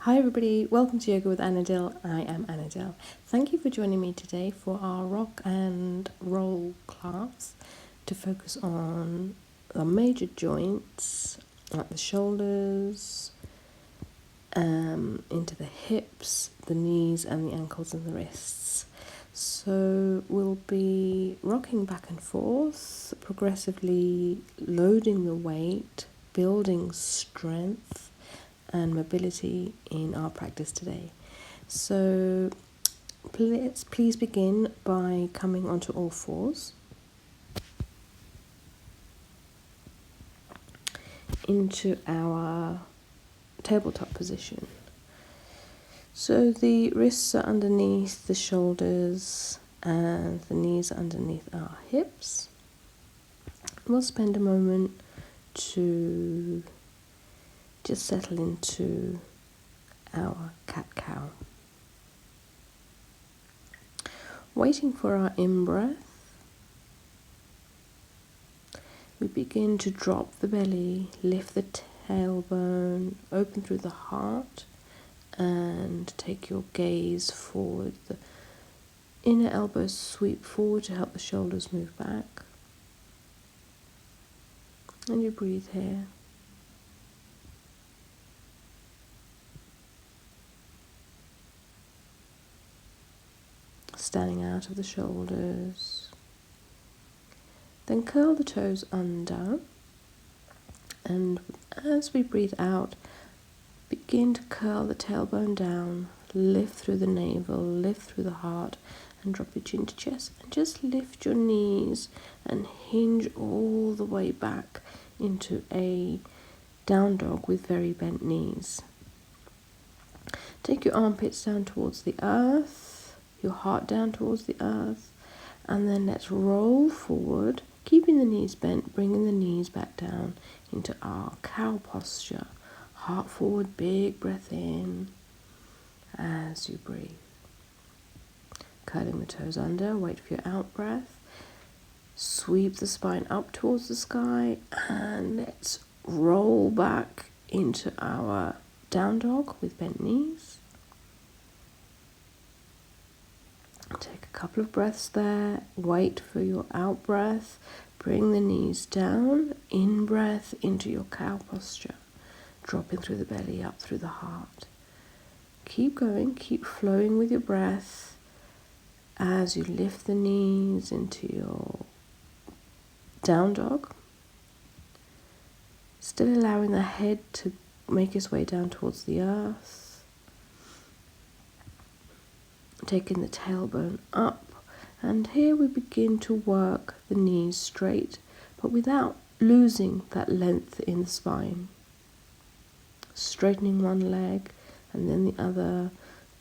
Hi everybody, welcome to Yoga with Anadil. I am Anadil. Thank you for joining me today for our rock and roll class to focus on the major joints like the shoulders, into the hips, the knees and the ankles and the wrists. So we'll be rocking back and forth, progressively loading the weight, building strength and mobility in our practice today. So please begin by coming onto all fours into our tabletop position. So the wrists are underneath the shoulders and the knees are underneath our hips. We'll spend a moment to just settle into our cat-cow. Waiting for our in-breath, we begin to drop the belly, lift the tailbone, open through the heart, and take your gaze forward. The inner elbows sweep forward to help the shoulders move back. And you breathe here. Standing out of the shoulders. Then curl the toes under, and as we breathe out, begin to curl the tailbone down, lift through the navel, lift through the heart, and drop your chin to chest, and just lift your knees and hinge all the way back into a down dog with very bent knees. Take your armpits down towards the earth, your heart down towards the earth, and then let's roll forward, keeping the knees bent, bringing the knees back down into our cow posture. Heart forward, big breath in as you breathe. Curling the toes under, wait for your out breath. Sweep the spine up towards the sky, and let's roll back into our down dog with bent knees. Take a couple of breaths there, wait for your out breath, bring the knees down, in breath into your cow posture, dropping through the belly, up through the heart. Keep going, keep flowing with your breath as you lift the knees into your down dog, still allowing the head to make its way down towards the earth. Taking the tailbone up, and here we begin to work the knees straight, but without losing that length in the spine. Straightening one leg and then the other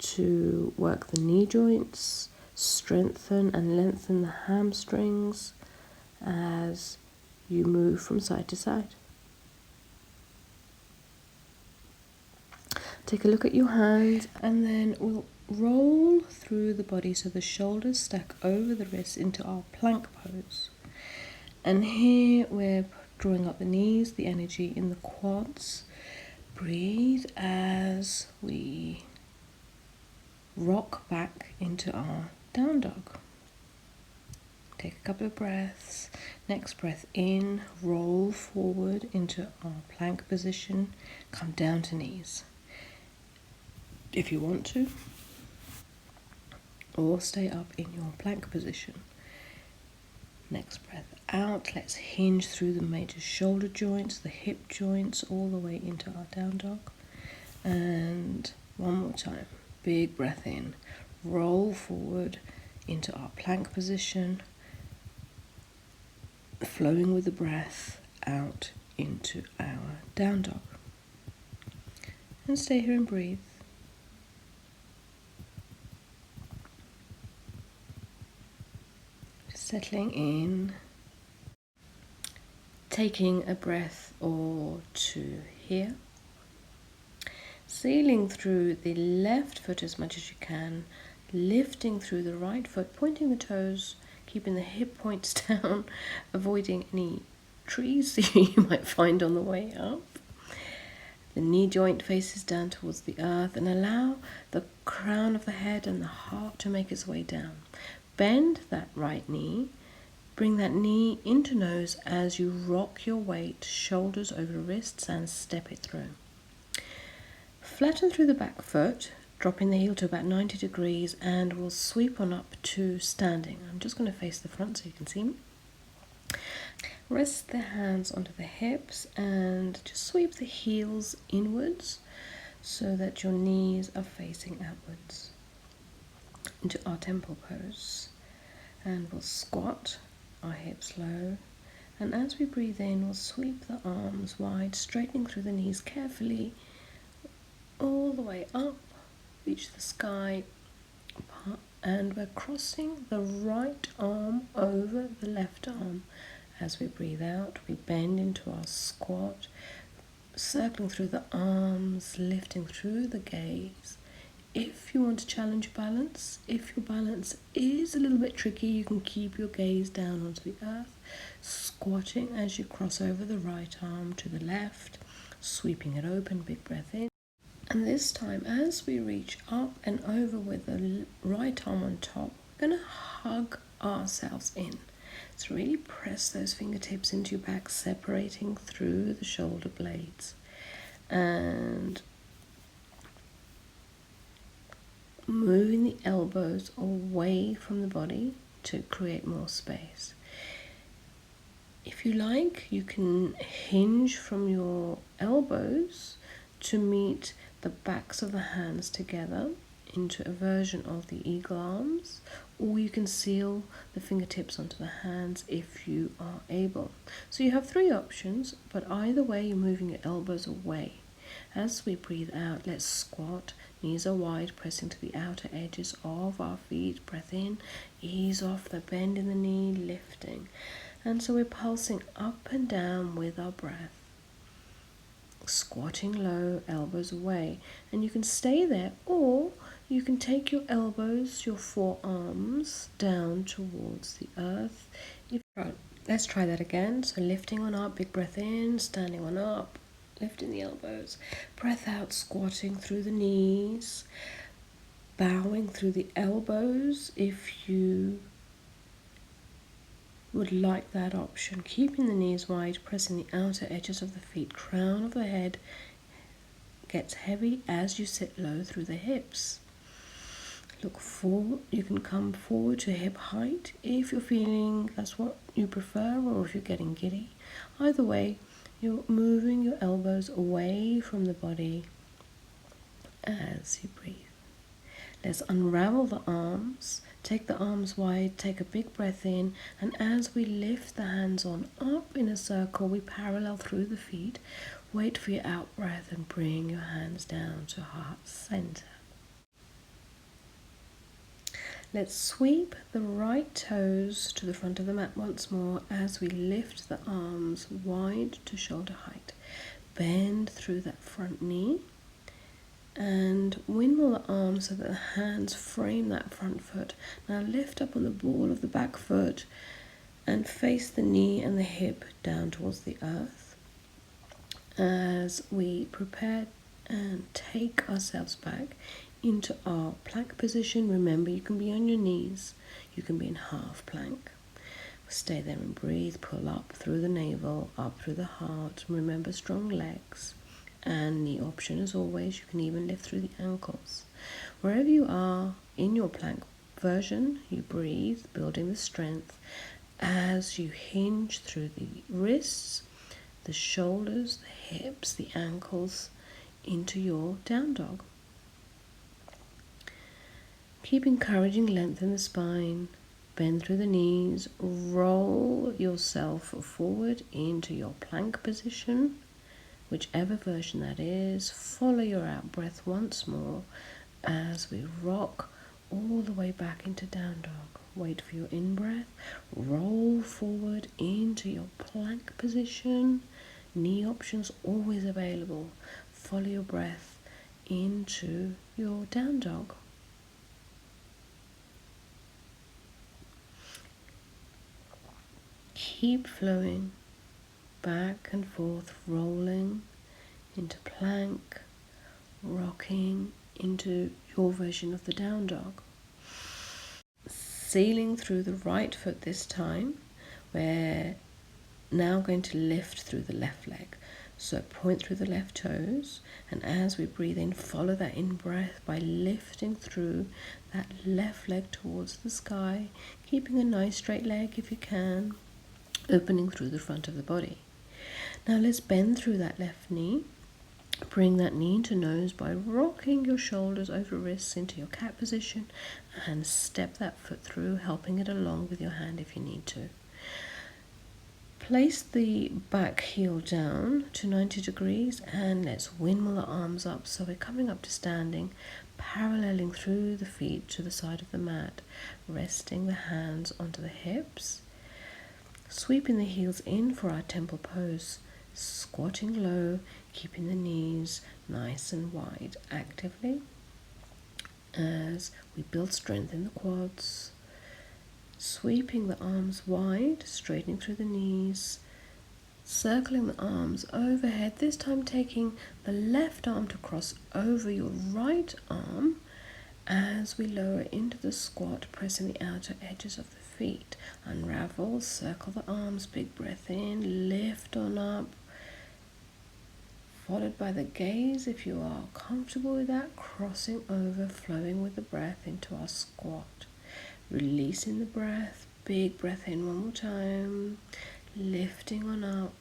to work the knee joints, strengthen and lengthen the hamstrings as you move from side to side. Take a look at your hands, and then we'll roll through the body so the shoulders stack over the wrists into our plank pose. And here we're drawing up the knees, the energy in the quads. Breathe as we rock back into our down dog. Take a couple of breaths. Next breath in, roll forward into our plank position. Come down to knees if you want to, or stay up in your plank position. Next breath out, let's hinge through the major shoulder joints, the hip joints, all the way into our down dog. And one more time, big breath in, roll forward into our plank position, flowing with the breath out into our down dog. And stay here and breathe. Settling in, taking a breath or two here, sealing through the left foot as much as you can, lifting through the right foot, pointing the toes, keeping the hip points down, avoiding any trees you might find on the way up. The knee joint faces down towards the earth, and allow the crown of the head and the heart to make its way down. Bend that right knee. Bring that knee into nose as you rock your weight, shoulders over wrists, and step it through. Flatten through the back foot, dropping the heel to about 90 degrees, and we'll sweep on up to standing. I'm just going to face the front so you can see me. Rest the hands onto the hips and just sweep the heels inwards so that your knees are facing outwards into our temple pose. And we'll squat, our hips low, and as we breathe in, we'll sweep the arms wide, straightening through the knees carefully, all the way up, reach the sky, and we're crossing the right arm over the left arm. As we breathe out, we bend into our squat, circling through the arms, lifting through the gaze. If you want to challenge balance, if your balance is a little bit tricky, you can keep your gaze down onto the earth, squatting as you cross over the right arm to the left, sweeping it open, big breath in. And this time, as we reach up and over with the right arm on top, we're going to hug ourselves in. So really press those fingertips into your back, separating through the shoulder blades. And moving the elbows away from the body to create more space. If you like, you can hinge from your elbows to meet the backs of the hands together into a version of the eagle arms, or you can seal the fingertips onto the hands if you are able. So you have three options, but either way you're moving your elbows away. As we breathe out, let's squat, knees are wide, pressing to the outer edges of our feet. Breath in, ease off the bend in the knee, lifting. And so we're pulsing up and down with our breath. Squatting low, elbows away. And you can stay there, or you can take your elbows, your forearms, down towards the earth. Let's try that again. So lifting on up, big breath in, standing on up, lifting the elbows. Breath out, squatting through the knees, bowing through the elbows if you would like that option. Keeping the knees wide, pressing the outer edges of the feet. Crown of the head gets heavy as you sit low through the hips. Look forward. You can come forward to hip height if you're feeling that's what you prefer, or if you're getting giddy. Either way, you're moving your elbows away from the body as you breathe. Let's unravel the arms. Take the arms wide, take a big breath in, and as we lift the hands on up in a circle, we parallel through the feet. Wait for your out breath and bring your hands down to heart center. Let's sweep the right toes to the front of the mat once more as we lift the arms wide to shoulder height. Bend through that front knee and windmill the arms so that the hands frame that front foot. Now lift up on the ball of the back foot and face the knee and the hip down towards the earth as we prepare and take ourselves back into our plank position. Remember, you can be on your knees, you can be in half plank. Stay there and breathe. Pull up through the navel, up through the heart. Remember, strong legs. And the option, as always, you can even lift through the ankles. Wherever you are in your plank version, you breathe, building the strength as you hinge through the wrists, the shoulders, the hips, the ankles into your down dog. Keep encouraging length in the spine. Bend through the knees. Roll yourself forward into your plank position. Whichever version that is, follow your out breath once more as we rock all the way back into down dog. Wait for your in breath. Roll forward into your plank position. Knee options always available. Follow your breath into your down dog. Keep flowing back and forth, rolling into plank, rocking into your version of the down dog. Sealing through the right foot this time. We're now going to lift through the left leg. So point through the left toes, and as we breathe in, follow that in breath by lifting through that left leg towards the sky, keeping a nice straight leg if you can, opening through the front of the body. Now let's bend through that left knee. Bring that knee into nose by rocking your shoulders over wrists into your cat position, and step that foot through, helping it along with your hand if you need to. Place the back heel down to 90 degrees and let's windmill the arms up so we're coming up to standing, paralleling through the feet to the side of the mat, resting the hands onto the hips, sweeping the heels in for our temple pose, squatting low, keeping the knees nice and wide actively as we build strength in the quads. Sweeping the arms wide, straightening through the knees, circling the arms overhead, this time taking the left arm to cross over your right arm as we lower into the squat, pressing the outer edges of the feet. Unravel, circle the arms, big breath in, lift on up, followed by the gaze if you are comfortable with that, crossing over, flowing with the breath into our squat. Releasing the breath, big breath in one more time, lifting on up,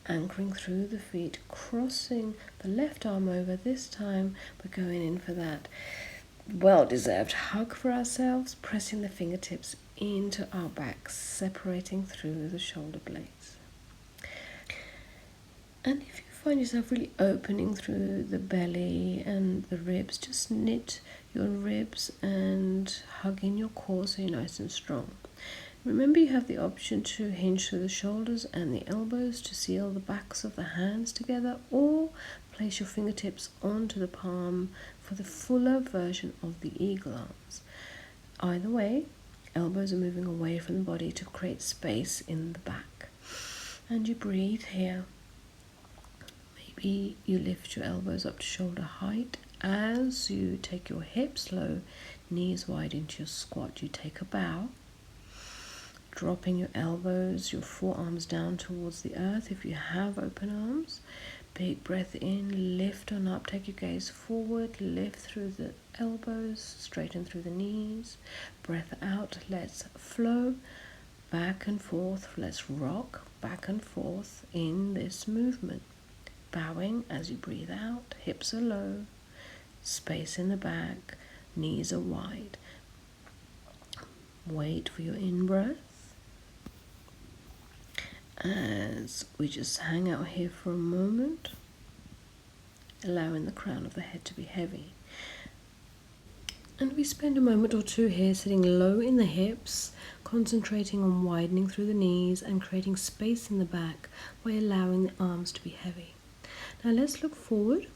anchoring through the feet, crossing the left arm over. This time we're going in for that well-deserved hug for ourselves, pressing the fingertips into our back, separating through the shoulder blades. And if you find yourself really opening through the belly and the ribs, just knit your ribs and hug in your core so you're nice and strong. Remember, you have the option to hinge through the shoulders and the elbows to seal the backs of the hands together, or place your fingertips onto the palm for the fuller version of the eagle arms. Either way, elbows are moving away from the body to create space in the back. And you breathe here. Maybe you lift your elbows up to shoulder height. As you take your hips low, knees wide into your squat, you take a bow, dropping your elbows, your forearms down towards the earth if you have open arms. Big breath in, lift on up, take your gaze forward, lift through the elbows, straighten through the knees. Breath out, let's flow back and forth, let's rock back and forth in this movement. Bowing as you breathe out, hips are low, space in the back, knees are wide. Wait for your in-breath as we just hang out here for a moment, allowing the crown of the head to be heavy. And we spend a moment or two here sitting low in the hips, concentrating on widening through the knees and creating space in the back by allowing the arms to be heavy. Now let's look forward.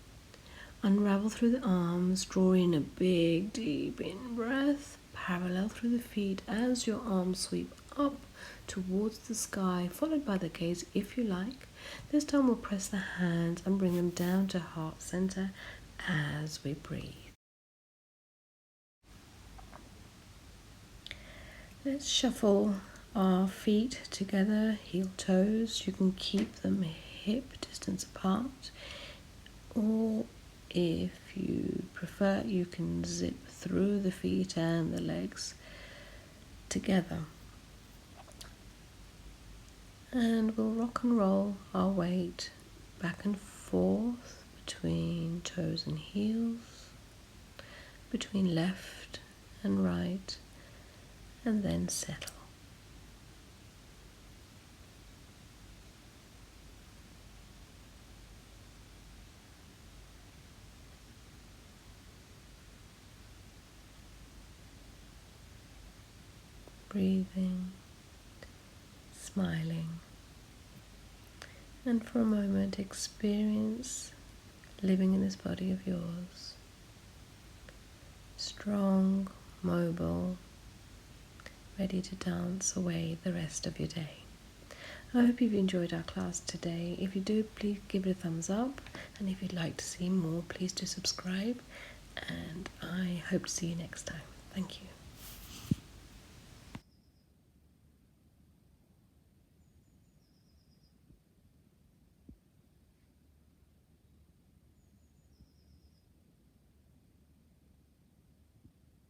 Unravel through the arms, draw in a big deep in-breath, parallel through the feet as your arms sweep up towards the sky, followed by the gaze if you like. This time we'll press the hands and bring them down to heart center as we breathe. Let's shuffle our feet together, heel toes. You can keep them hip distance apart, or if you prefer, you can zip through the feet and the legs together. And we'll rock and roll our weight back and forth between toes and heels, between left and right, and then settle. Breathing, smiling, and for a moment experience living in this body of yours. Strong, mobile, ready to dance away the rest of your day. I hope you've enjoyed our class today. If you do, please give it a thumbs up, and if you'd like to see more, please do subscribe, and I hope to see you next time. Thank you.